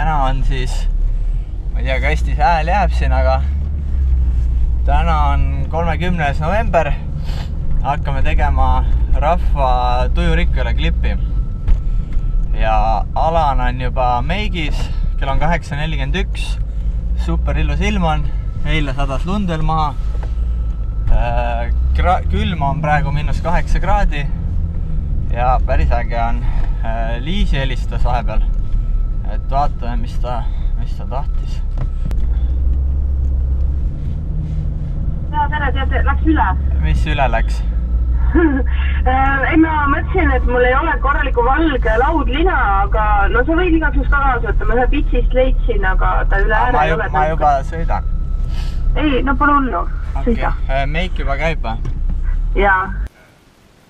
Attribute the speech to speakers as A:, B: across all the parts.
A: täna on siis, ma ei tea, kui hästi see hääl jääb siin, aga täna on 30. november. Hakkame tegema rahva Tujurikkujale klippi. Ja Alan on juba meigis, kell on 8:41. Super illus ilm on, eile sadas lund veel maha. Külma on praegu -8 kraadi ja päris äge on. Liisi helistas vahepeal, et vaatame, mis ta tahtis.
B: Tere, tead, läks üle.
A: Mis üle läks?
B: Ei, ma mõtlesin, et mul ei ole korraliku valge laudlina, aga no sa võid igaks juhus kaasa võtta. Ma ühe pitsist leidsin, aga ta üle ääre ei ole.
A: Ma juba sõidan.
B: Ei, no pole hullu. Sõida.
A: Meik juba käib või?
B: Jaa.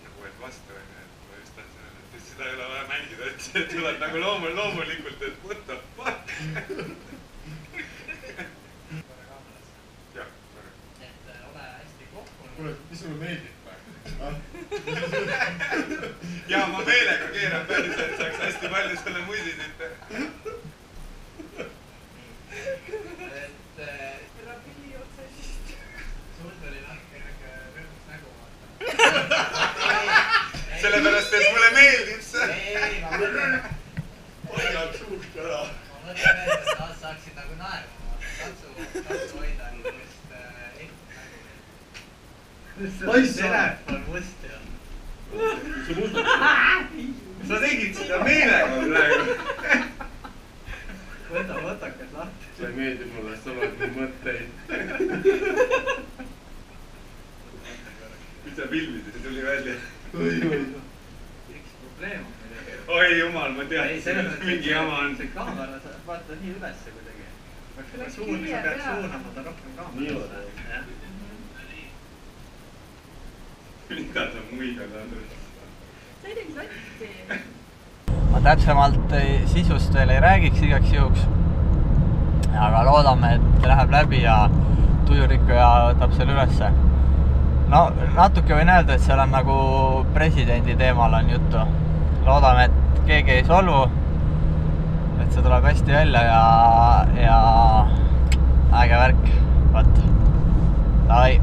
C: Nagu et vastu on, et ma just tahtsin öelda, et seda ei ole vaja mängida, et tuleb nagu loomulikult, et what the fuck? Jah, väga.
A: Et ole hästi kokkunud.
C: Kuule, mis sulle meeldib praegu? Jaa, ma meelega keeran päris, et saaks hästi palju selle musi siit. Sellepärast, et mulle meeldib see.
A: Ei, ma mõtlen.
C: Hoiab suht ära.
A: Ma mõtlen veel, et taas saaksid nagu naerma. Katsu hoida just ehk telefon must ja.
C: See mustad. Sa tegid seda meelega praegu.
A: Võta mõtakad lahti.
C: See meeldib mulle, sa oled mu mõtteid. Mis sa filmisid, see tuli välja?
A: Üks probleem on midagi.
C: Oi jumal, ma tean, mingi jama on.
A: See kaamera, sa vaata nii ülesse kuidagi. Sa peaks suunama ta rohkem kaamerasse.
C: Mida sa muigad andnud?
B: Sõidin sotti.
A: Ma täpsemalt sisust veel ei räägiks igaks juhuks. Aga loodame, et läheb läbi ja Tujurikkuja võtab selle ülesse. No natuke võin öelda, et seal on nagu presidendi teemal on juttu. Loodame, et keegi ei solvu, et see tuleb hästi välja ja äge värk. Vaat, davai.